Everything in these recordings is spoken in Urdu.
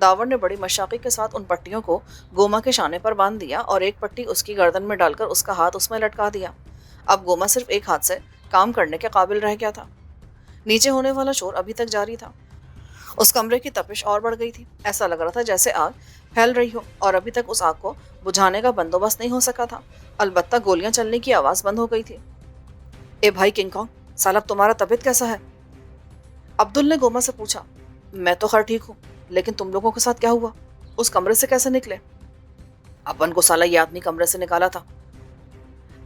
داور نے بڑی مشاقت کے ساتھ ان پٹیوں کو گوما کے شانے پر باندھ دیا اور ایک پٹی اس کی گردن میں ڈال کر اس کا ہاتھ اس میں لٹکا دیا۔ اب گوما صرف ایک ہاتھ سے کام کرنے کے قابل رہ گیا تھا۔ نیچے ہونے والا شور ابھی تک جاری تھا۔ اس کمرے کی تپش اور بڑھ گئی تھی۔ ایسا لگ رہا تھا جیسے آگ پھیل رہی ہو اور ابھی تک اس آگ کو بجھانے کا بندوبست نہیں ہو سکا تھا۔ البتہ گولیاں چلنے کی آواز بند ہو گئی تھی۔ اے بھائی کنگ کانگ، سالب تمہارا طبیعت کیسا ہے؟ عبدل نے گوما سے پوچھا۔ میں تو خیر ٹھیک ہوں، لیکن تم لوگوں کے ساتھ کیا ہوا؟ اس کمرے سے کیسے نکلے؟ اپن کو سالہ یہ آدمی کمرے سے نکالا تھا۔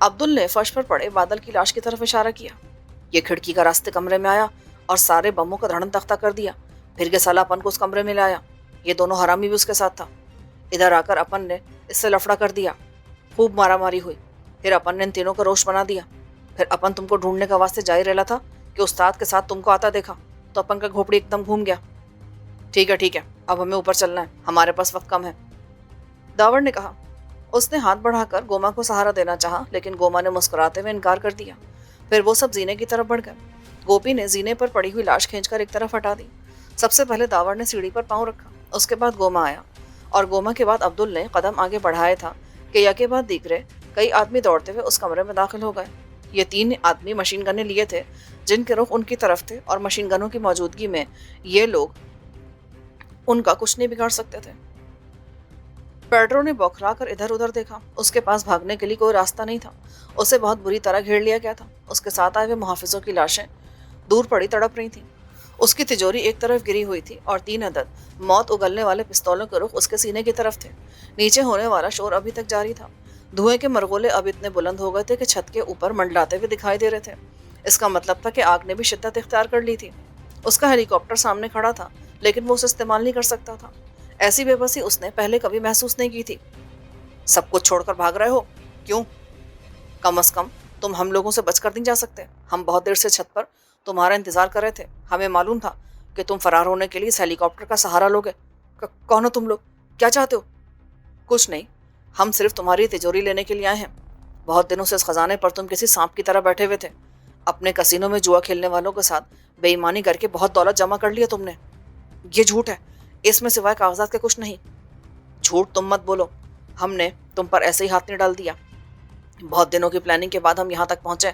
عبدل نے فرش پر پڑے بادل کی لاش کی طرف اشارہ کیا۔ یہ کھڑکی کا راستے کمرے میں آیا اور سارے بموں کا دھڑن تختہ کر دیا، پھر کے سالہ اپن کو اس کمرے میں لایا۔ یہ دونوں حرامی بھی اس کے ساتھ تھا۔ ادھر آ کر اپن نے اس سے لفڑا کر دیا، خوب مارا ماری ہوئی، پھر اپن نے ان تینوں کو روش بنا دیا۔ پھر اپن تم کو ڈھونڈنے کا واسطے جاری رہا تھا کہ استاد کے ساتھ تم کو آتا دیکھا تو اپن کا گھوپڑی ایک دم گھوم گیا۔ ٹھیک ہے، اب ہمیں اوپر چلنا ہے، ہمارے پاس وقت کم ہے، داور نے کہا۔ اس نے ہاتھ بڑھا کر گوما کو سہارا دینا چاہا، لیکن گوما نے مسکراتے ہوئے انکار کر دیا۔ پھر وہ سب زینے کی طرف بڑھ گئے۔ گوپی نے زینے پر پڑی ہوئی لاش کھینچ کر ایک طرف ہٹا دی۔ سب سے پہلے داور نے سیڑھی پر پاؤں رکھا، اس کے بعد گوما آیا، اور گوما کے بعد عبدل نے قدم آگے بڑھایا تھا کہ یکے بعد دیگرے کئی آدمی دوڑتے ہوئے اس کمرے میں داخل ہو گئے۔ یہ 3 آدمی مشین گنیں لیے تھے، جن کے رخ ان کی طرف تھے، اور مشین گنوں کی موجودگی میں یہ لوگ ان کا کچھ نہیں بگاڑ سکتے تھے۔ پیڈرو نے بوکھلا کر ادھر ادھر دیکھا۔ اس کے پاس بھاگنے کے لیے کوئی راستہ نہیں تھا۔ اسے بہت بری طرح گھیر لیا گیا تھا۔ اس کے ساتھ آئے ہوئے محافظوں کی لاشیں دور پڑی تڑپ رہی تھیں۔ اس کی تجوری ایک طرف گری ہوئی تھی اور 3 عدد موت اگلنے والے پستولوں کے رخ اس کے سینے کی طرف تھے۔ نیچے ہونے والا شور ابھی تک جاری تھا۔ دھوئیں کے مرغولے اب اتنے بلند ہو گئے تھے کہ چھت کے اوپر منڈلاتے ہوئے دکھائی دے رہے تھے۔ اس کا مطلب تھا کہ آگ نے بھی شدت اختیار کر لی تھی۔ اس کا ہیلی کاپٹر سامنے کھڑا تھا، لیکن وہ اسے استعمال نہیں کر سکتا تھا۔ ایسی بے بسی اس نے پہلے کبھی محسوس نہیں کی تھی۔ سب کچھ چھوڑ کر بھاگ رہے ہو کیوں؟ کم از کم تم ہم لوگوں سے بچ کر نہیں جا سکتے۔ ہم بہت دیر سے چھت پر تمہارا انتظار کر رہے تھے۔ ہمیں معلوم تھا کہ تم فرار ہونے کے لیے اس ہیلی کاپٹر کا سہارا لوگے۔ کون ہو تم لوگ؟ کیا چاہتے ہو؟ کچھ نہیں، ہم صرف تمہاری تجوری لینے کے لیے آئے ہیں۔ بہت دنوں سے اس خزانے پر تم کسی سانپ کی طرح بیٹھے ہوئے تھے۔ اپنے کسینوں میں جوا کھیلنے والوں کے ساتھ بے ایمانی کر کے بہت دولت جمع کر لیا تم نے۔ یہ جھوٹ ہے، اس میں سوائے کاغذات کے کچھ نہیں۔ جھوٹ تم مت بولو، ہم نے تم پر ایسے ہی ہاتھ نہیں ڈال دیا۔ بہت دنوں کی پلاننگ کے بعد ہم یہاں تک پہنچے۔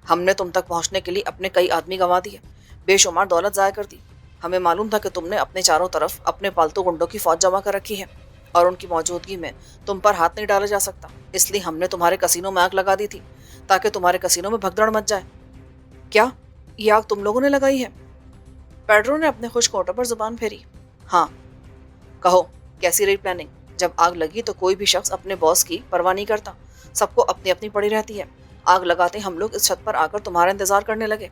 ہم نے تم تک پہنچنے کے لیے اپنے کئی آدمی گنوا دیے، بے شمار دولت ضائع کر دی۔ ہمیں معلوم تھا کہ تم نے اپنے چاروں طرف اپنے پالتو گنڈوں کی فوج جمع کر رکھی ہے، اور ان کی موجودگی میں تم پر ہاتھ نہیں ڈالا جا سکتا۔ اس لیے ہم نے تمہارے کسینوں میں آگ لگا دی تھی، تاکہ تمہارے کسینوں میں بھگدڑ مچ جائے۔ کیا یہ آگ تم لوگوں نے لگائی ہے؟ پیڈرو نے اپنے خشک ہونٹوں پر زبان پھیری۔ ہاں۔ کہو کیسی رہی پلاننگ؟ جب آگ لگی تو کوئی بھی شخص اپنے باس کی پرواہ نہیں کرتا، سب کو اپنی اپنی پڑی رہتی ہے۔ آگ لگاتے ہم لوگ اس چھت پر آ کر تمہارا انتظار کرنے لگے۔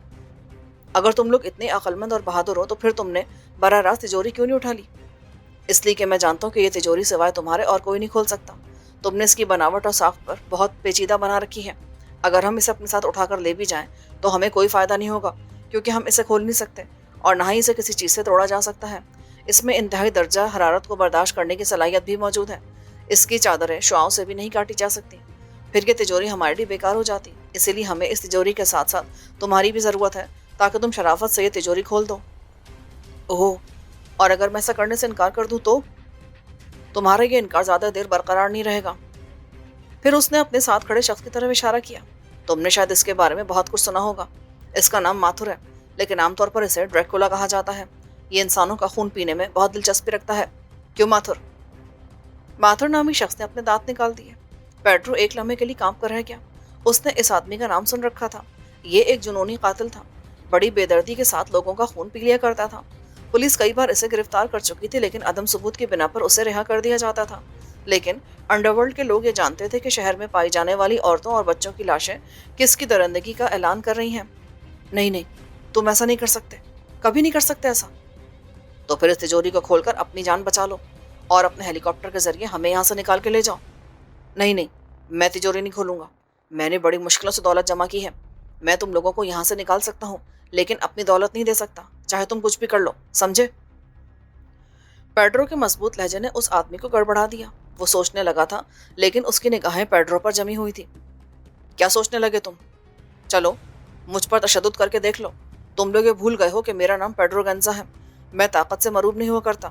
اگر تم لوگ اتنے عقل مند اور بہادر ہو تو پھر تم نے براہ راست تجوری کیوں نہیں اٹھا لی؟ اس لیے کہ میں جانتا ہوں کہ یہ تجوری سوائے تمہارے اور کوئی نہیں کھول سکتا۔ تم نے اس کی بناوٹ اور ساخت پر بہت پیچیدہ بنا رکھی ہے۔ اگر ہم اسے اپنے ساتھ اٹھا کر لے بھی جائیں تو ہمیں کوئی فائدہ نہیں ہوگا، کیونکہ ہم اسے کھول نہیں سکتے، اور نہ ہی اسے کسی چیز سے توڑا جا سکتا ہے۔ اس میں انتہائی درجہ حرارت کو برداشت کرنے کی صلاحیت بھی موجود ہے۔ اس کی چادریں شعاؤں سے بھی نہیں کاٹی جا سکتی، پھر یہ تجوری ہمارے لیے بیکار ہو جاتی۔ اسی لیے ہمیں اس تجوری کے ساتھ ساتھ تمہاری بھی ضرورت ہے، تاکہ تم شرافت سے یہ تجوری کھول دو۔ اوہ، اور اگر میں ایسا کرنے سے انکار کر دوں تو؟ تمہارا یہ انکار زیادہ دیر برقرار نہیں رہے گا۔ پھر اس نے اپنے ساتھ کھڑے شخص کی طرف اشارہ کیا۔ تم نے شاید اس کے بارے میں بہت کچھ سنا ہوگا۔ اس کا نام ماتھر ہے، لیکن عام طور پر اسے ڈریکولا کہا جاتا ہے۔ یہ انسانوں کا خون پینے میں بہت دلچسپی رکھتا ہے۔ کیوں ماتھر؟ ماتھر نامی شخص نے اپنے دانت نکال دیے۔ پیڈرو ایک لمحے کے لیے کانپ کر رہ گیا۔ اس نے اس آدمی کا نام سن رکھا تھا۔ یہ ایک جنونی قاتل تھا، بڑی بے دردی کے ساتھ لوگوں کا خون پی لیا کرتا تھا۔ پولیس کئی بار اسے گرفتار کر چکی تھی، لیکن عدم ثبوت کی بنا پر اسے رہا کر دیا جاتا تھا۔ لیکن انڈرورلڈ کے لوگ یہ جانتے تھے کہ شہر میں پائی جانے والی عورتوں اور بچوں کی لاشیں کس کی درندگی کا اعلان کر رہی ہیں۔ نہیں، تم ایسا نہیں کر سکتے، کبھی نہیں کر سکتے ایسا۔ تو پھر اس تجوری کو کھول کر اپنی جان بچا لو، اور اپنے ہیلی کاپٹر کے ذریعے ہمیں یہاں سے نکال کے لے جاؤ۔ نہیں، میں تجوری نہیں کھولوں گا۔ میں نے بڑی مشکلوں سے دولت جمع کی ہے۔ میں تم لوگوں کو یہاں سے نکال سکتا ہوں، لیکن اپنی دولت نہیں دے سکتا، چاہے تم کچھ بھی کر لو، سمجھے؟ پیڈرو کے مضبوط لہجے نے اس آدمی کو گڑبڑا دیا۔ وہ سوچنے لگا تھا، لیکن اس کی نگاہیں پیڈرو پر جمی ہوئی تھی۔ کیا سوچنے لگے تم؟ چلو مجھ پر تشدد کر کے دیکھ لو۔ تم لوگ یہ بھول گئے ہو کہ میرا نام پیڈرو گنزا ہے۔ میں طاقت سے مروب نہیں ہوا کرتا،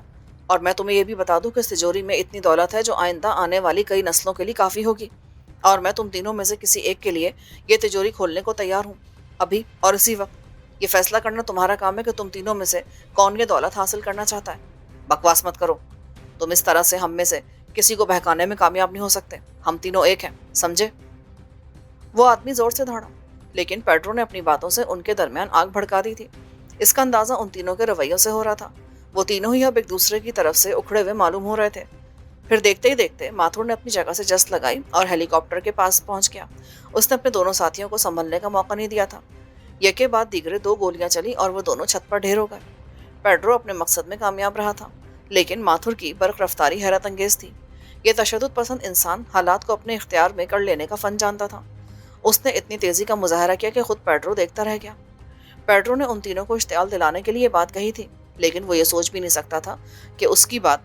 اور میں تمہیں یہ بھی بتا دوں کہ اس تجوری میں اتنی دولت ہے جو آئندہ آنے والی کئی نسلوں کے لیے کافی ہوگی، اور میں تم تینوں میں سے کسی ایک کے لیے یہ تجوری کھولنے کو تیار ہوں، ابھی اور اسی وقت۔ یہ فیصلہ کرنا تمہارا کام ہے کہ تم تینوں میں سے کون یہ دولت حاصل کرنا چاہتا ہے۔ بکواس مت کرو، تم اس طرح سے ہم میں سے کسی کو بہکانے میں کامیاب نہیں ہو سکتے، ہم تینوں ایک ہیں، سمجھے؟ وہ آدمی زور سے دھاڑا، لیکن پیڈرو نے اپنی باتوں سے ان کے درمیان آگ بھڑکا دی تھی۔ اس کا اندازہ ان تینوں کے رویوں سے ہو رہا تھا، وہ تینوں ہی اب ایک دوسرے کی طرف سے اکھڑے ہوئے معلوم ہو رہے تھے۔ پھر دیکھتے ہی دیکھتے ماتھور نے اپنی جگہ سے جست لگائی اور ہیلی کاپٹر کے پاس پہنچ گیا۔ اس نے اپنے دونوں ساتھیوں کو سنبھلنے کا موقع نہیں دیا تھا۔ یکے بعد دیگرے 2 گولیاں چلی اور وہ دونوں چھت پر ڈھیر ہو گئے۔ پیڈرو اپنے مقصد میں کامیاب رہا تھا، لیکن ماتھور کی برق رفتاری حیرت انگیز تھی۔ یہ تشدد پسند انسان حالات کو اپنے اختیار میں کر لینے کا فن جانتا تھا۔ اس نے اتنی تیزی کا مظاہرہ کیا کہ خود پیڈرو دیکھتا رہ گیا۔ پیڈرو نے ان تینوں کو اشتعال دلانے کے لیے بات کہی تھی، لیکن وہ یہ سوچ بھی نہیں سکتا تھا کہ اس کی بات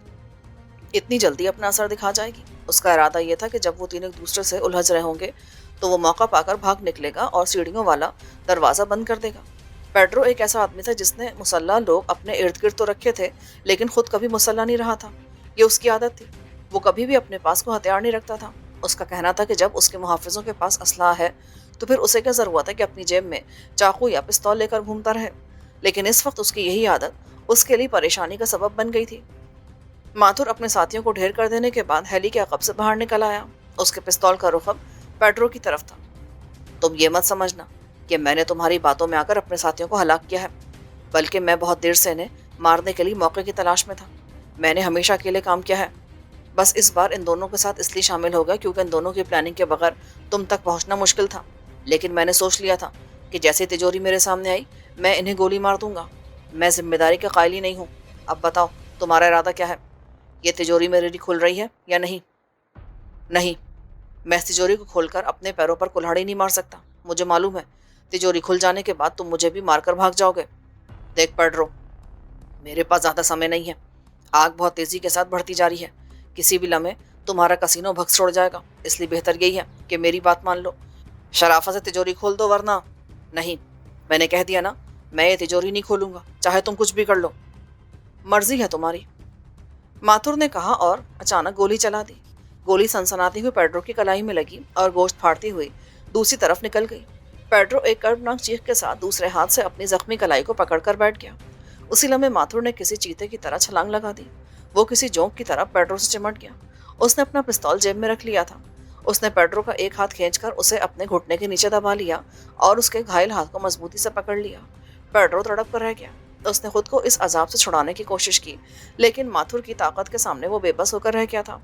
اتنی جلدی اپنا اثر دکھا جائے گی۔ اس کا ارادہ یہ تھا کہ جب وہ تینوں ایک دوسرے سے الجھ رہے ہوں گے تو وہ موقع پا کر بھاگ نکلے گا اور سیڑھیوں والا دروازہ بند کر دے گا۔ پیڈرو ایک ایسا آدمی تھا جس نے مسلح لوگ اپنے ارد گرد تو رکھے تھے، لیکن خود کبھی مسلح نہیں رہا تھا۔ یہ اس کی عادت تھی، وہ کبھی بھی اپنے پاس کو ہتھیار نہیں رکھتا تھا۔ اس کا کہنا تھا کہ جب اس کے محافظوں کے پاس اسلحہ ہے تو پھر اسے کیا ضرورت ہے کہ اپنی جیب میں چاقو یا پستول لے کر گھومتا رہے، لیکن اس وقت اس کی یہی عادت اس کے لیے پریشانی کا سبب بن گئی تھی۔ ماتھور اپنے ساتھیوں کو ڈھیر کر دینے کے بعد ہیلی کے عقب سے باہر نکل آیا۔ اس کے پستول کا رخ اب پیڈرو کی طرف تھا۔ تم یہ مت سمجھنا کہ میں نے تمہاری باتوں میں آ کر اپنے ساتھیوں کو ہلاک کیا ہے، بلکہ میں بہت دیر سے انہیں مارنے کے لیے موقع کی تلاش میں تھا۔ میں نے ہمیشہ اکیلے کام کیا ہے، بس اس بار ان دونوں کے ساتھ اس لیے شامل ہو گیا کیونکہ ان دونوں کی پلاننگ کے بغیر تم تک پہنچنا مشکل تھا، لیکن میں نے سوچ لیا تھا کہ جیسے تجوری میرے سامنے آئی میں انہیں گولی مار دوں گا۔ میں ذمہ داری کے قائل ہی نہیں ہوں۔ اب بتاؤ تمہارا ارادہ کیا ہے؟ یہ تجوری میرے لیے کھل رہی ہے یا نہیں؟ نہیں، میں اس تجوری کو کھول کر اپنے پیروں پر کلہاڑی نہیں مار سکتا۔ مجھے معلوم ہے تجوری کھل جانے کے بعد تم مجھے بھی مار کر بھاگ جاؤ گے۔ دیکھ پیڈرو، میرے پاس زیادہ سمے نہیں ہے، آگ بہت تیزی کے ساتھ بڑھتی جا رہی ہے، کسی بھی لمحے تمہارا کسینو بھگس چھوڑ جائے گا، اس لیے بہتر یہی ہے کہ میری بات مان لو۔ شرافت سے تجوری کھول دو ورنہ… نہیں، میں نے کہہ دیا نا، میں یہ تجوری نہیں کھولوں گا، چاہے تم کچھ بھی کر لو۔ مرضی ہے تمہاری، ماتھور نے کہا اور اچانک گولی چلا دی۔ گولی سنسناتی ہوئی پیڈرو کی کلائی میں لگی اور گوشت پھاڑتی ہوئی دوسری طرف نکل گئی۔ پیڈرو ایک کربناک چیخ کے ساتھ دوسرے ہاتھ سے اپنی زخمی کلائی کو پکڑ کر بیٹھ گیا۔ اسی لمحے ماتھور نے کسی چیتے کی طرح چھلانگ لگا دی۔ وہ کسی جونک کی طرح پیڈرو سے چمٹ گیا۔ اس نے اپنا پستول جیب میں رکھ لیا تھا۔ اس نے پیڈرو کا ایک ہاتھ کھینچ کر اسے اپنے گھٹنے کے نیچے دبا لیا اور اس کے گھائل ہاتھ کو مضبوطی سے پکڑ لیا۔ پیڈرو تڑپ کر رہ گیا۔ اس نے خود کو اس عذاب سے چھڑانے کی کوشش کی، لیکن ماتھور کی طاقت کے سامنے وہ بے بس ہو کر رہ گیا تھا۔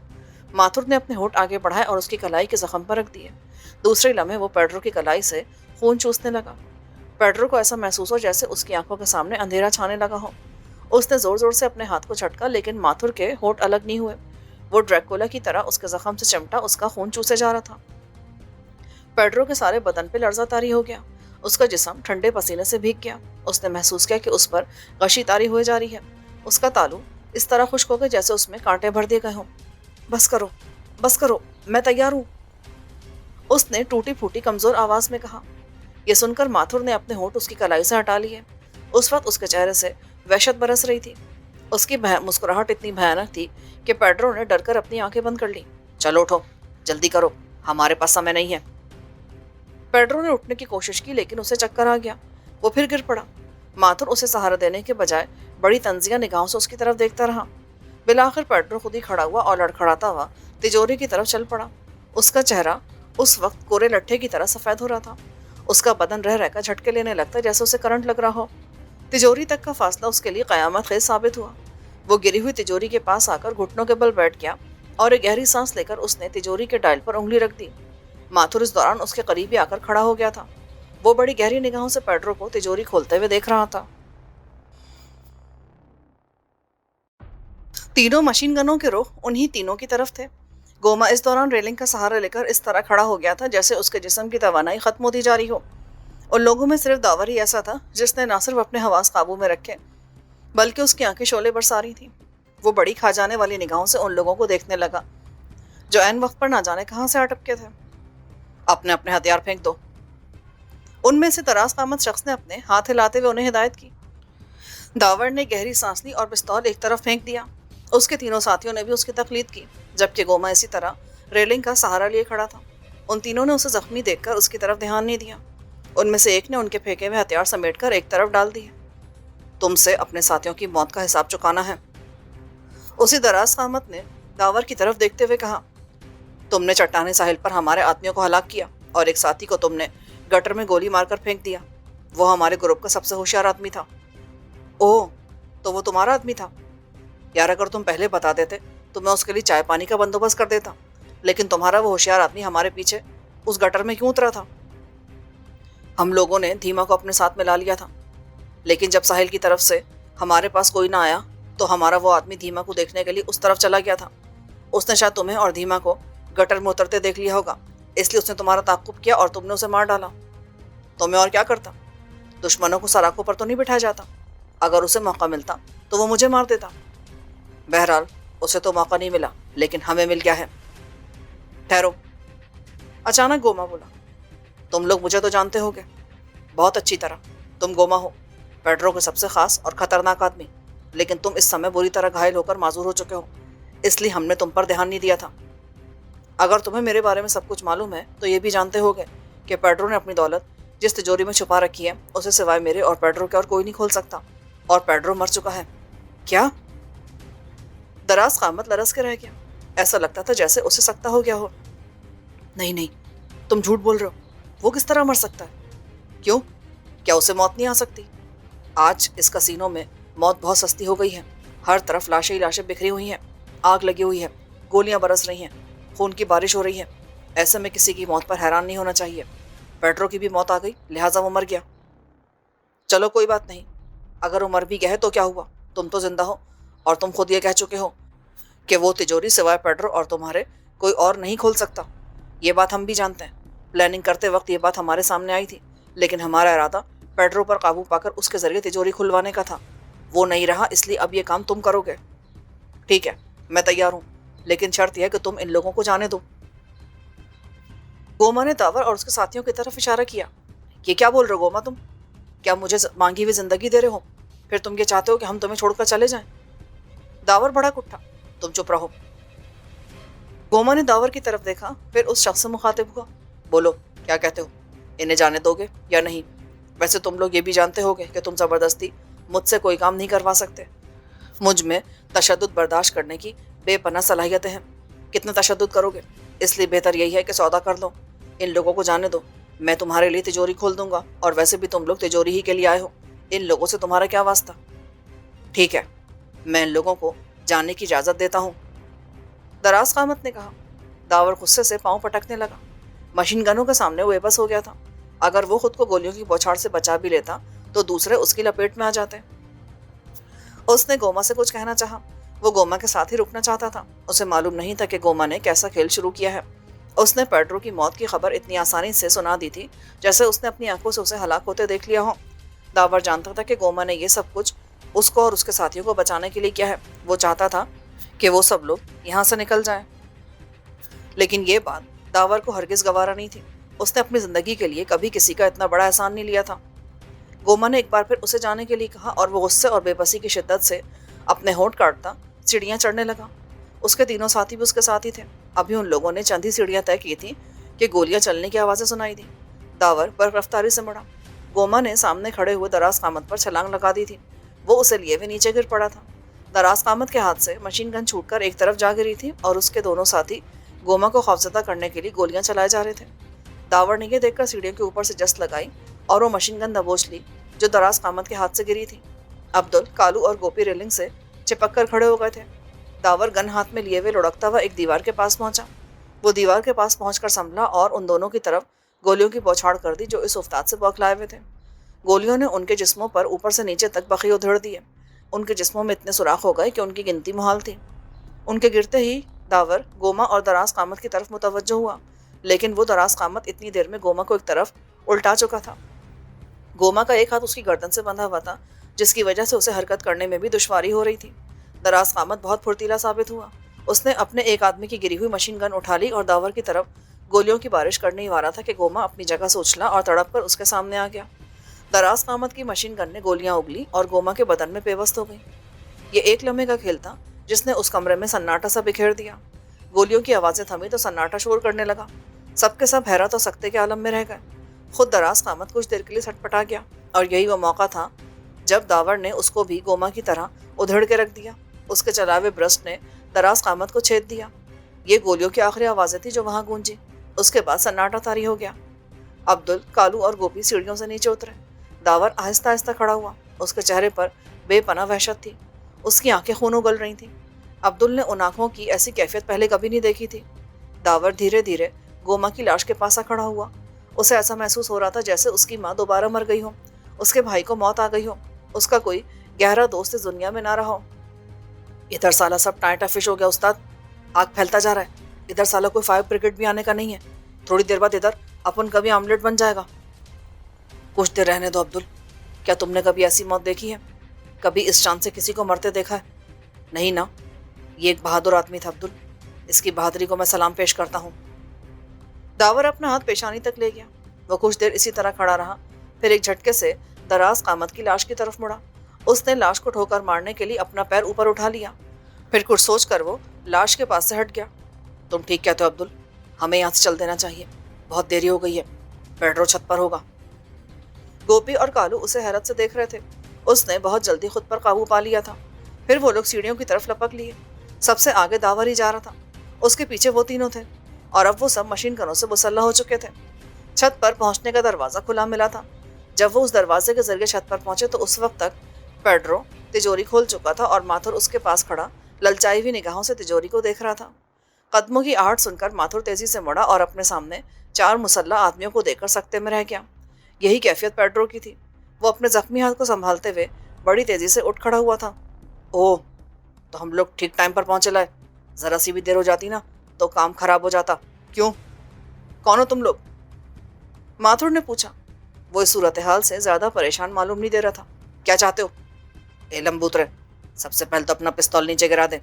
ماتھور نے اپنے ہونٹ آگے بڑھائے اور اس کی کلائی کے زخم پر رکھ دیے۔ دوسرے لمحے وہ پیڈرو کی کلائی سے خون چوسنے لگا۔ پیڈرو کو ایسا محسوس ہو جیسے اس کی آنکھوں کے سامنے اندھیرا چھانے لگا ہو۔ اس نے زور زور سے اپنے ہاتھ کو جھٹکا، لیکن ماتھور کے ہونٹ الگ نہیں ہوئے۔ وہ ڈریکولا کی طرح اس کے زخم سے چمٹا اس کا خون چوسے جا رہا تھا۔ پیڈرو کے سارے بدن پہ لرزہ طاری ہو گیا۔ اس کا جسم ٹھنڈے پسینے سے بھیگ گیا۔ اس نے محسوس کیا کہ اس پر غشی طاری ہوئے جا رہی ہے۔ اس کا تالو اس طرح خشک ہو گیا جیسے اس میں کانٹے بھر دیے گئے ہوں۔ بس کرو، بس کرو، میں تیار ہوں، اس نے ٹوٹی پھوٹی کمزور آواز میں کہا۔ یہ سن کر ماتھور نے اپنے ہونٹ اس کی کلائی سے ہٹا لیے۔ اس وقت اس کے چہرے سے وحشت برس رہی تھی۔ اس کی مسکراہٹ اتنی بھیانک تھی کہ پیڈرو نے ڈر کر اپنی آنکھیں بند کر لی۔ چلو اٹھو، جلدی کرو، ہمارے پاس سمے نہیں ہے۔ پیڈرو نے اٹھنے کی کوشش کی، لیکن اسے چکر آ گیا۔ وہ پھر گر پڑا۔ ماتھور اسے سہارا دینے کے بجائے بڑی طنزیہ نگاہوں سے اس کی طرف دیکھتا رہا۔ بالآخر پیڈرو خود ہی کھڑا ہوا اور لڑکھڑاتا ہوا تجوری کی طرف چل پڑا۔ اس کا چہرہ اس وقت کورے لٹھے کی طرح سفید ہو رہا تھا۔ اس کا بدن رہ رہ کر جھٹکے لینے لگتا جیسے اسے کرنٹ لگ رہا ہو۔ تجوری تک کا فاصلہ اس کے لیے قیامت خیز ثابت ہوا۔ وہ گری ہوئی تجوری کے پاس آ کر گھٹنوں کے بل بیٹھ گیا اور ایک گہری سانس لے کر اس نے تجوری کے ڈائل پر انگلی رکھ دی۔ ماتھور اس دوران اس کے قریب ہی آ کر کھڑا ہو گیا تھا۔ وہ بڑی گہری نگاہوں سے پیڈرو کو تجوری کھولتے ہوئے دیکھ رہا تھا۔ تینوں مشین گنوں کے رخ انہی تینوں کی طرف تھے۔ گوما اس دوران ریلنگ کا سہارا لے کر اس طرح کھڑا ہو گیا تھا جیسے اس کے جسم کی توانائی ختم ہوتی جا رہی ہو۔ ان لوگوں میں صرف داور ہی ایسا تھا جس نے نہ صرف اپنے حواس قابو میں رکھے بلکہ اس کی آنکھیں شعلے برسا رہی تھیں۔ وہ بڑی کھا جانے والی نگاہوں سے ان لوگوں کو دیکھنے لگا جو عین وقت پر نہ جانے کہاں سے اٹپکے تھے۔ اپنے اپنے ہتھیار پھینک دو، ان میں سے دراز قامت شخص نے اپنے ہاتھ ہلاتے ہوئے انہیں ہدایت کی۔ داور نے گہری سانس لی اور پستول ایک طرف پھینک دیا۔ اس کے تینوں ساتھیوں نے بھی اس کی تقلید کی، جبکہ گوما اسی طرح ریلنگ کا سہارا لیے کھڑا تھا۔ ان تینوں نے اسے زخمی دیکھ کر اس کی طرف دھیان نہیں دیا۔ ان میں سے ایک نے ان کے پھینکے ہوئے ہتھیار سمیٹ کر ایک طرف ڈال دیے۔ تم سے اپنے ساتھیوں کی موت کا حساب چکانا ہے، اسی دراز قامت نے داور کی طرف دیکھتے ہوئے کہا۔ تم نے چٹانی ساحل پر ہمارے آدمیوں کو ہلاک کیا اور ایک ساتھی کو تم نے گٹر میں گولی مار کر پھینک دیا۔ وہ ہمارے گروپ کا سب سے ہوشیار آدمی تھا۔ اوہ، تو وہ تمہارا آدمی تھا؟ یار اگر تم پہلے بتا دیتے تو میں اس کے لیے چائے پانی کا بندوبست کر دیتا، لیکن تمہارا وہ ہوشیار آدمی ہمارے پیچھے اس گٹر میں کیوں اترا تھا؟ ہم لوگوں نے دھیما کو اپنے ساتھ ملا لیا تھا، لیکن جب ساحل کی طرف سے ہمارے پاس کوئی نہ آیا تو ہمارا وہ آدمی دھیما کو دیکھنے کے لیے اس طرف چلا گیا تھا۔ اس نے شاید تمہیں اور دھیما کو گٹر میں اترتے دیکھ لیا ہوگا، اس لیے اس نے تمہارا تعاقب کیا اور تم نے اسے مار ڈالا۔ تو میں اور کیا کرتا؟ دشمنوں کو سراکوں پر تو نہیں بٹھایا جاتا، اگر اسے موقع ملتا تو وہ مجھے مار دیتا۔ بہرحال اسے تو موقع نہیں ملا، لیکن ہمیں مل گیا ہے۔ ٹھہرو، اچانک گوما بولا۔ تم لوگ مجھے تو جانتے ہوگے بہت اچھی طرح۔ تم گوما ہو، پیڈرو کے سب سے خاص اور خطرناک آدمی، لیکن تم اس سمے بری طرح گھائل ہو کر معذور ہو چکے ہو، اس لیے ہم نے تم پر دھیان نہیں دیا تھا۔ اگر تمہیں میرے بارے میں سب کچھ معلوم ہے تو یہ بھی جانتے ہوگے کہ پیڈرو نے اپنی دولت جس تجوری میں چھپا رکھی ہے اسے سوائے میرے اور پیڈرو کے اور کوئی نہیں کھول سکتا، اور پیڈرو مر چکا ہے۔ کیا؟ دراز قامت لرز کے رہ گیا، ایسا لگتا تھا جیسے اسے سکتہ ہو گیا ہو۔ نہیں نہیں، تم جھوٹ بول رہے ہو، وہ کس طرح مر سکتا ہے؟ کیوں؟ کیا اسے موت نہیں آ سکتی؟ آج اس کسینوں میں موت بہت سستی ہو گئی ہے، ہر طرف لاشیں ہی لاشیں بکھری ہوئی ہیں، آگ لگی ہوئی ہے، گولیاں برس رہی ہیں، خون کی بارش ہو رہی ہے۔ ایسے میں کسی کی موت پر حیران نہیں ہونا چاہیے۔ پیڈرو کی بھی موت آ گئی، لہٰذا وہ مر گیا۔ چلو کوئی بات نہیں، اگر وہ مر بھی گیا ہے تو کیا ہوا؟ تم تو زندہ ہو، اور تم خود یہ کہہ چکے ہو کہ وہ تجوری سوائے پیڈرو اور تمہارے کوئی اور نہیں کھول سکتا۔ یہ بات ہم بھی جانتے ہیں، پلاننگ کرتے وقت یہ بات ہمارے سامنے آئی تھی، لیکن ہمارا ارادہ پیڈرو پر قابو پا کر اس کے ذریعے تجوری کھلوانے کا تھا۔ وہ نہیں رہا، اس لیے اب یہ کام تم کرو گے۔ ٹھیک ہے، میں تیار ہوں، لیکن شرط یہ ہے کہ تم ان لوگوں کو جانے دو۔ گوما نے داور اور اس کے ساتھیوں کی طرف اشارہ کیا۔ یہ کیا بول رہے ہو گوما تم؟ کیا مجھے مانگی ہوئی زندگی دے رہے ہو؟ پھر تم یہ چاہتے ہو کہ ہم تمہیں چھوڑ کر چلے جائیں؟ داور بھڑک اٹھا۔ تم چپ رہو۔ گوما نے داور کی طرف دیکھا، پھر اس شخص سے مخاطب ہوا۔ بولو، کیا کہتے ہو؟ انہیں جانے دو گے یا نہیں؟ ویسے تم لوگ یہ بھی جانتے ہوگے کہ تم زبردستی مجھ سے کوئی کام نہیں کروا سکتے۔ مجھ میں تشدد برداشت کرنے کی بے پناہ صلاحیتیں ہیں۔ کتنا تشدد کرو گے؟ اس لیے بہتر یہی ہے کہ سودا کر لو، ان لوگوں کو جانے دو۔ میں تمہارے لیے تجوری کھول دوں گا، اور ویسے بھی تم لوگ تجوری ہی کے لیے آئے ہو، ان لوگوں سے تمہارا کیا واسطہ؟ ٹھیک ہے، میں ان لوگوں کو جانے کی اجازت دیتا ہوں، دراز قامت نے کہا۔ داور غصے سے پاؤں پٹکنے لگا۔ مشین گنوں کے سامنے وہ بے بس ہو گیا تھا۔ اگر وہ خود کو گولیوں کی بوچھاڑ سے بچا بھی لیتا تو دوسرے اس کی لپیٹ میں آ جاتے۔ اس نے گوما سے کچھ کہنا چاہا، وہ گوما کے ساتھ ہی رکنا چاہتا تھا۔ اسے معلوم نہیں تھا کہ گوما نے کیسا کھیل شروع کیا ہے۔ اس نے پیڈرو کی موت کی خبر اتنی آسانی سے سنا دی تھی جیسے اس نے اپنی آنکھوں سے اسے ہلاک ہوتے دیکھ لیا ہو۔ داور جانتا تھا کہ گوما نے یہ سب کچھ اس کو اور اس کے ساتھیوں کو بچانے کے لیے کیا ہے۔ وہ چاہتا تھا کہ وہ سب لوگ یہاں سے نکل جائیں، لیکن یہ بات داور کو ہرگز گوارا نہیں تھی۔ اس نے اپنی زندگی کے لیے کبھی کسی کا اتنا بڑا احسان نہیں لیا تھا۔ گوما نے ایک بار پھر اسے جانے کے لیے کہا، اور وہ غصے اور بے بسی کی شدت سے اپنے ہونٹ کاٹتا سیڑھیاں چڑھنے لگا۔ اس کے تینوں ساتھی بھی اس کے ساتھ ہی تھے۔ ابھی ان لوگوں نے چند ہی سیڑھیاں طے کی تھیں کہ گولیاں چلنے کی آوازیں سنائی دیں۔ داور برق رفتاری سے مڑا۔ گوما نے سامنے کھڑے ہوئے دراز قامت پر چھلانگ لگا دی تھی۔ وہ اسے لیے ہوئے نیچے گر پڑا تھا۔ دراز قامت کے ہاتھ سے مشین گن چھوٹ کر ایک طرف جا گری تھی، اور اس کے دونوں ساتھی گوما کو خوفزدہ کرنے کے لیے گولیاں چلائے جا رہے تھے۔ داور نے یہ دیکھ کر سیڑھیوں کے اوپر سے جست لگائی اور وہ مشین گن دبوچ لی جو دراز قامت کے ہاتھ سے گری تھی۔ عبدل، کالو اور گوپی ریلنگ سے چپک کر کھڑے ہو گئے تھے۔ داور گن ہاتھ میں لیے ہوئے لڑکتا ہوا ایک دیوار کے پاس پہنچا۔ وہ دیوار کے پاس پہنچ کر سنبھلا اور ان دونوں کی طرف گولیوں کی بوچھاڑ کر دی جو اس افتاد سے بوکھلائے ہوئے تھے۔ گولیوں نے ان کے جسموں پر اوپر سے نیچے تک بخی ادھیڑ دیے۔ ان کے جسموں میں اتنے سوراخ ہو گئے کہ ان کی گنتی محال تھی۔ ان کے گرتے ہی داور گوما اور دراز قامت کی طرف متوجہ ہوا، لیکن وہ دراز قامت اتنی دیر میں گوما کو ایک طرف الٹا چکا تھا۔ گوما کا ایک ہاتھ اس کی گردن سے بندھا ہوا تھا، جس کی وجہ سے اسے حرکت کرنے میں بھی دشواری ہو رہی تھی۔ دراز قامت بہت پھرتیلا ثابت ہوا۔ اس نے اپنے ایک آدمی کی گری ہوئی مشین گن اٹھا لی اور داور کی طرف گولیوں کی بارش کرنے ہی وارا تھا کہ گوما اپنی جگہ سے اچھلا اور تڑپ کر اس کے سامنے آ گیا۔ دراز قامت کی مشین گن نے گولیاں اگلی اور گوما کے بدن میں پیوست ہو گئی۔ یہ ایک لمحے کا کھیل تھا، جس نے اس کمرے میں سناٹا سا بکھیر دیا۔ گولیوں کی آوازیں تھمی تو سناٹا شور کرنے لگا۔ سب کے سب حیرت اور سکتے کے عالم میں رہ گئے۔ خود دراز قامت کچھ دیر کے لیے سٹ پٹا گیا، اور یہی وہ موقع تھا جب داور نے اس کو بھی گوما کی طرح ادھڑ کے رکھ دیا۔ اس کے چلاوے برسٹ نے دراز قامت کو چھید دیا۔ یہ گولیوں کی آخری آوازیں تھی جو وہاں گونجی۔ اس کے بعد سناٹا طاری ہو گیا۔ عبدل، کالو اور گوپی سیڑھیوں سے نیچے اترے۔ داور آہستہ آہستہ کھڑا ہوا۔ اس کے چہرے پر بے پناہ وحشت تھی۔ اس کی آنکھیں خون اگل رہی تھیں۔ عبدل نے ان آنکھوں کی ایسی کیفیت پہلے کبھی نہیں دیکھی تھی۔ داور دھیرے دھیرے گوما کی لاش کے پاس آ کھڑا ہوا۔ اسے ایسا محسوس ہو رہا تھا جیسے اس کی ماں دوبارہ مر گئی ہو، اس کے بھائی کو موت آ گئی ہو، اس کا کوئی گہرا دوست اس دنیا میں نہ رہا ہو۔ ادھر سالہ سب ٹائٹا فش ہو گیا استاد، آگ پھیلتا جا رہا ہے۔ ادھر سالہ کوئی فائر بریگیڈ بھی آنے کا نہیں ہے۔ تھوڑی دیر بعد ادھر اپن کبھی آملیٹ بن جائے گا۔ کچھ دیر رہنے دو عبدل۔ کیا تم نے کبھی ایسی موت دیکھی ہے؟ کبھی اس چاند سے کسی کو مرتے دیکھا ہے؟ نہیں نا۔ یہ ایک بہادر آدمی تھا عبدل، اس کی بہادری کو میں سلام پیش کرتا ہوں۔ داور اپنا ہاتھ پیشانی تک لے گیا۔ وہ کچھ دیر اسی طرح کھڑا رہا، پھر ایک جھٹکے سے دراز قامت کی لاش کی طرف مڑا۔ اس نے لاش کو ٹھوکر مارنے کے لیے اپنا پیر اوپر اٹھا لیا، پھر کچھ سوچ کر وہ لاش کے پاس سے ہٹ گیا۔ تم ٹھیک کہتے ہو عبدل، ہمیں یہاں سے چل دینا چاہیے، بہت دیری ہو گئی ہے، پیڈرو چھت پر ہوگا۔ گوپی اور کالو اسے حیرت سے دیکھ رہے تھے۔ اس نے بہت جلدی خود پر قابو پا لیا تھا۔ پھر وہ لوگ سیڑھیوں کی طرف لپک لیے۔ سب سے آگے داور ہی جا رہا تھا، اس کے پیچھے وہ تینوں تھے، اور اب وہ سب مشین گنوں سے مسلح ہو چکے تھے۔ چھت پر پہنچنے کا دروازہ کھلا ملا تھا۔ جب وہ اس دروازے کے ذریعے چھت پر پہنچے تو اس وقت تک پیڈرو تجوری کھول چکا تھا، اور ماتھر اس کے پاس کھڑا للچائی ہوئی نگاہوں سے تجوری کو دیکھ رہا تھا۔ قدموں کی آہٹ سن کر ماتھر تیزی سے مڑا اور اپنے سامنے 4 مسلح آدمیوں کو دیکھ کر سکتے میں رہ گیا۔ یہی کیفیت پیڈرو کی تھی۔ وہ اپنے زخمی ہاتھ کو سنبھالتے ہوئے بڑی تیزی سے اٹھ کھڑا ہوا تھا۔ اوہ، تو ہم لوگ ٹھیک ٹائم پر پہنچے لائے۔ ذرا سی بھی دیر ہو جاتی نا تو کام خراب ہو جاتا۔ کیوں؟ کون ہو تم لوگ؟ ماتھر نے پوچھا۔ وہ اس صورتحال سے زیادہ پریشان معلوم نہیں دے رہا تھا۔ کیا چاہتے ہو؟ اے لمبوترے، سب سے پہلے تو اپنا پستول نیچے گرا دے،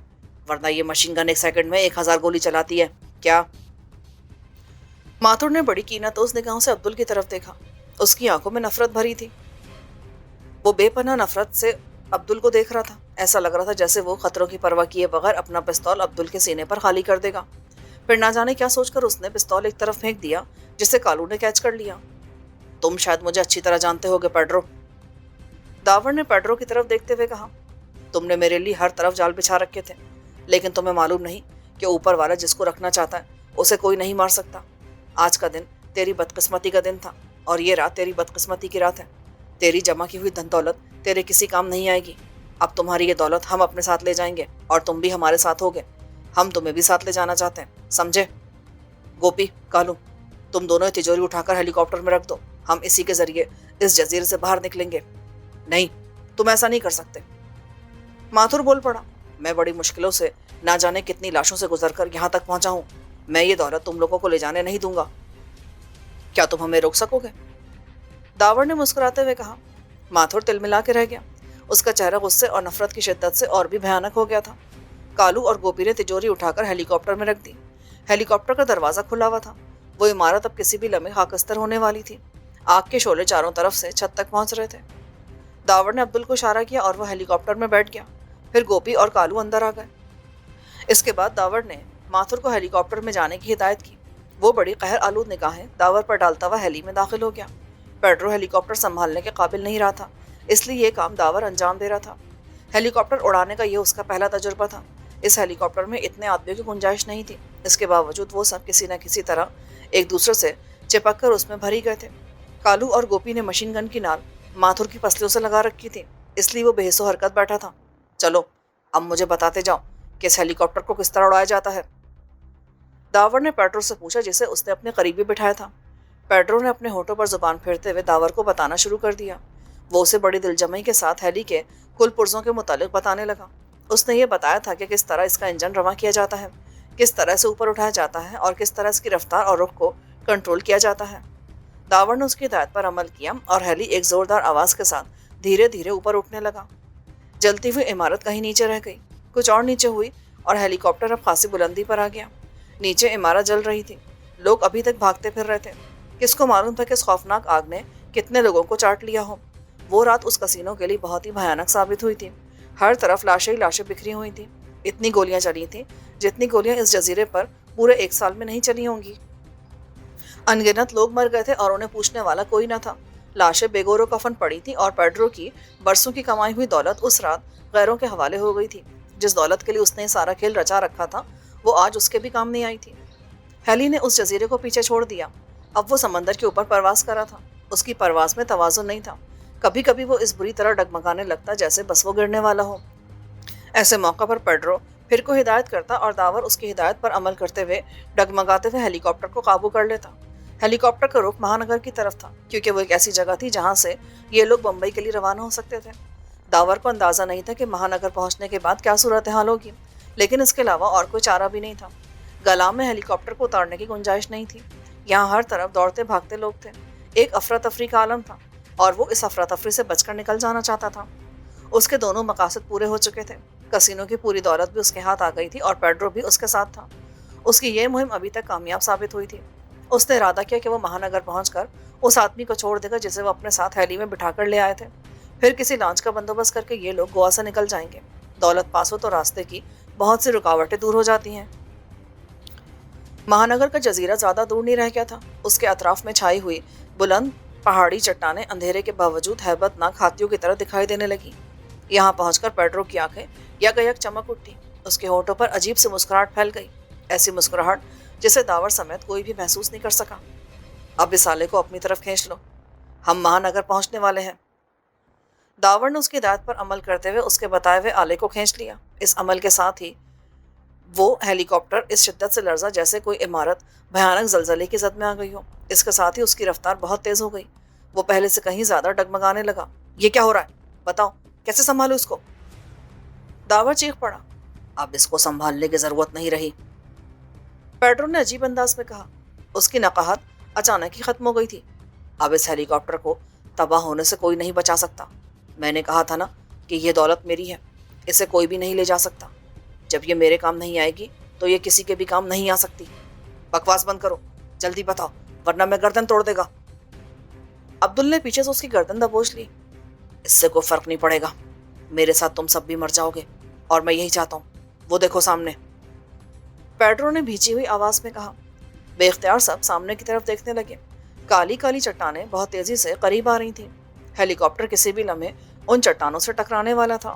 ورنہ یہ مشین گن 1 سیکنڈ میں 1000 گولی چلاتی ہے۔ کیا؟ ماتھر نے بڑی کینتوز نگاہوں سے عبدل کی طرف دیکھا۔ اس کی آنکھوں میں نفرت بھری تھی۔ وہ بے پناہ نفرت سے عبدل کو دیکھ رہا تھا۔ ایسا لگ رہا تھا جیسے وہ خطروں کی پرواہ کیے بغیر اپنا پستول عبدل کے سینے پر خالی کر دے گا۔ پھر نہ جانے کیا سوچ کر اس نے پستول ایک طرف پھینک دیا، جسے کالو نے کیچ کر لیا۔ تم شاید مجھے اچھی طرح جانتے ہوگے پیڈرو، داور نے پیڈرو کی طرف دیکھتے ہوئے کہا۔ تم نے میرے لیے ہر طرف جال بچھا رکھے تھے، لیکن تمہیں معلوم نہیں کہ اوپر والا جس کو رکھنا چاہتا ہے اسے کوئی نہیں مار سکتا۔ آج کا دن تیری بدقسمتی کا دن تھا، اور یہ رات تیری بدقسمتی کی رات ہے۔ تیری جمع کی ہوئی دھن دولت تیرے کسی کام نہیں آئے گی۔ اب تمہاری یہ دولت ہم اپنے ساتھ لے جائیں گے، اور تم بھی ہمارے ساتھ ہوگے۔ ہم تمہیں بھی ساتھ لے جانا چاہتے ہیں، سمجھے؟ گوپی، کالو، تم دونوں تجوری اٹھا کر ہیلی کاپٹر میں رکھ دو، ہم اسی کے ذریعے اس جزیرے سے باہر نکلیں گے۔ نہیں، تم ایسا نہیں کر سکتے، ماتھر بول پڑا۔ میں بڑی مشکلوں سے نہ جانے کتنی لاشوں سے گزر کر یہاں تک پہنچا ہوں۔ میں یہ دولت تم لوگوں کو لے جانے نہیں دوں گا۔ کیا تم ہمیں روک سکو گے؟ داور نے مسکراتے ہوئے کہا۔ ماتھر تل ملا کے رہ گیا۔ اس کا چہرہ غصے اور نفرت کی شدت سے اور بھی بھیانک ہو گیا تھا۔ کالو اور گوپی نے تجوری اٹھا کر ہیلی کاپٹر میں رکھ دی۔ ہیلی کاپٹر کا دروازہ کھلا ہوا تھا۔ وہ عمارت اب کسی بھی لمحے خاکستر ہونے والی تھی۔ آگ کے شعلے چاروں طرف سے چھت تک پہنچ رہے تھے۔ داور نے عبدل کو اشارہ کیا اور وہ ہیلی کاپٹر میں بیٹھ گیا۔ پھر گوپی اور کالو اندر آ گئے۔ اس کے بعد داور نے ماتھر کو ہیلی کاپٹر میں جانے کی ہدایت کی۔ وہ بڑی قہر آلود نگاہیں داور پر ڈالتا ہوا ہیلی میں داخل ہو گیا۔ پیڈرو ہیلی کاپٹر سنبھالنے کے قابل نہیں رہا تھا، اس لیے یہ کام داور انجام دے رہا تھا۔ ہیلی کاپٹر اڑانے کا یہ اس کا پہلا تجربہ تھا۔ اس ہیلی کاپٹر میں اتنے آدمیوں کی گنجائش نہیں تھی۔ اس کے باوجود وہ سب کسی نہ کسی طرح ایک دوسرے سے چپک کر اس میں بھری گئے تھے۔ کالو اور گوپی نے مشین گن کی نال ماتھر کی پسلیوں سے لگا رکھی تھی، اس لیے وہ بے حس و حرکت بیٹھا تھا۔ چلو، اب مجھے بتاتے جاؤ کہ اس ہیلی کاپٹر کو کس طرح اڑایا جاتا ہے۔ داور نے پیڈرو سے پوچھا، جسے اس نے اپنے قریبی بٹھایا تھا۔ پیڈرو نے اپنے ہونٹوں پر زبان پھیرتے ہوئے داور کو بتانا شروع کر دیا۔ وہ اسے بڑی دل جمعی کے ساتھ ہیلی کے کل پرزوں کے متعلق بتانے لگا۔ اس نے یہ بتایا تھا کہ کس طرح اس کا انجن رواں کیا جاتا ہے، کس طرح سے اوپر اٹھایا جاتا ہے، اور کس طرح اس کی رفتار اور رخ کو کنٹرول کیا جاتا ہے۔ داور نے اس کی ہدایت پر عمل کیا اور ہیلی ایک زوردار آواز کے ساتھ دھیرے دھیرے اوپر اٹھنے لگا۔ جلتی ہوئی عمارت کہیں نیچے رہ گئی، کچھ اور نیچے ہوئی، اور ہیلی کاپٹر اب خاصی بلندی پر آ گیا۔ نیچے عمارت جل رہی تھی، لوگ ابھی تک بھاگتے پھر رہے تھے۔ کس کو معلوم تھا کہ اس خوفناک آگ نے کتنے لوگوں کو چاٹ لیا ہو۔ وہ رات اس کسینو کے لیے بہت ہی بھیانک ثابت ہوئی تھی۔ ہر طرف لاشیں ہی لاشیں بکھری ہوئی تھیں۔ اتنی گولیاں چلی تھیں جتنی گولیاں اس جزیرے پر پورے 1 سال میں نہیں چلی ہوں گی۔ انگنت لوگ مر گئے تھے اور انہیں پوچھنے والا کوئی نہ تھا۔ لاشیں بے گور و کفن پڑی تھیں اور پیڈرو کی برسوں کی کمائی ہوئی دولت اس رات غیروں کے حوالے ہو گئی تھی۔ جس دولت کے لیے اس نے سارا کھیل رچا رکھا تھا وہ آج اس کے بھی کام نہیں آئی تھی۔ ہیلی نے اس جزیرے کو پیچھے چھوڑ دیا۔ اب وہ سمندر کے اوپر پرواز کر رہا تھا۔ اس کی پرواز میں توازن نہیں تھا۔ کبھی کبھی وہ اس بری طرح ڈگمگانے لگتا جیسے بس وہ گرنے والا ہو۔ ایسے موقع پر پیڈرو پھر کو ہدایت کرتا اور داور اس کی ہدایت پر عمل کرتے ہوئے ڈگمگاتے ہوئے ہیلی کاپٹر کو قابو کر لیتا۔ ہیلی کاپٹر کا رخ مہانگر کی طرف تھا کیونکہ وہ ایک ایسی جگہ تھی جہاں سے یہ لوگ بمبئی کے لیے روانہ ہو سکتے تھے۔ داور کو اندازہ نہیں تھا کہ مہانگر پہنچنے کے بعد کیا صورتحال ہوگی، لیکن اس کے علاوہ اور کوئی چارہ بھی نہیں تھا۔ گلام میں ہیلی کاپٹر کو اتارنے کی گنجائش نہیں تھی۔ یہاں ہر طرف دوڑتے بھاگتے لوگ تھے۔ ایک افراتفری کا عالم تھا اور وہ اس افراتفری سے بچ کر نکل جانا چاہتا تھا۔ اس کے دونوں مقاصد پورے ہو چکے تھے۔ کسینو کی پوری دولت بھی اس کے ہاتھ آ گئی تھی اور پیڈرو بھی اس کے ساتھ تھا۔ اس کی یہ مہم ابھی تک کامیاب ثابت ہوئی تھی۔ اس نے ارادہ کیا کہ وہ مہانگر پہنچ کر اس آدمی کو چھوڑ دے گا جسے وہ اپنے ساتھ ہیلی میں بٹھا کر لے آئے تھے۔ پھر کسی لانچ کا بندوبست کر کے یہ لوگ گوا سے نکل جائیں گے۔ دولت پاس ہو تو راستے کی بہت سی رکاوٹیں دور ہو جاتی ہیں۔ مہانگر کا جزیرہ زیادہ دور نہیں رہ گیا تھا۔ اس کے اطراف میں چھائی ہوئی بلند پہاڑی چٹانیں اندھیرے کے باوجود ہیبت ناک ہاتھیوں کی طرح دکھائی دینے لگی۔ یہاں پہنچ کر پیڈرو کی آنکھیں یک چمک اٹھی۔ اس کے ہونٹوں پر عجیب سی مسکراہٹ پھیل گئی، ایسی مسکراہٹ جسے داور سمیت کوئی بھی محسوس نہیں کر سکا۔ اب اس سالے کو اپنی طرف کھینچ لو، ہم مہانگر پہنچنے والے ہیں۔ داور نے اس کی ہدایت پر عمل کرتے ہوئے اس کے بتائے ہوئے آلے کو کھینچ لیا۔ اس عمل کے ساتھ ہی وہ ہیلی کاپٹر اس شدت سے لرزا جیسے کوئی عمارت بھیانک زلزلے کی زد میں آ گئی ہو۔ اس کے ساتھ ہی اس کی رفتار بہت تیز ہو گئی۔ وہ پہلے سے کہیں زیادہ ڈگمگانے لگا۔ یہ کیا ہو رہا ہے؟ بتاؤ، کیسے سنبھالو اس کو؟ داور چیخ پڑا۔ اب اس کو سنبھالنے کی ضرورت نہیں رہی، پیڈرو نے عجیب انداز میں کہا۔ اس کی نقاہت اچانک ہی ختم ہو گئی تھی۔ اب اس ہیلی کاپٹر کو تباہ ہونے سے کوئی نہیں بچا سکتا۔ میں نے کہا تھا نا کہ یہ دولت میری ہے، اسے کوئی بھی نہیں لے جا سکتا۔ جب یہ میرے کام نہیں آئے گی تو یہ کسی کے بھی کام نہیں آ سکتی۔ بکواس بند کرو، جلدی بتاؤ ورنہ میں گردن توڑ دے گا۔ عبدل نے پیچھے سے اس کی گردن دبوچ لی۔ اس سے کوئی فرق نہیں پڑے گا، میرے ساتھ تم سب بھی مر جاؤ گے اور میں یہی چاہتا ہوں۔ وہ دیکھو سامنے، پیڈرو نے بھیجی ہوئی آواز میں کہا۔ بے اختیار سب سامنے کی طرف دیکھنے لگے۔ کالی کالی چٹانیں بہت تیزی سے قریب آ رہی تھیں۔ ہیلی کاپٹر کسی بھی لمحے ان چٹانوں سے ٹکرانے والا تھا۔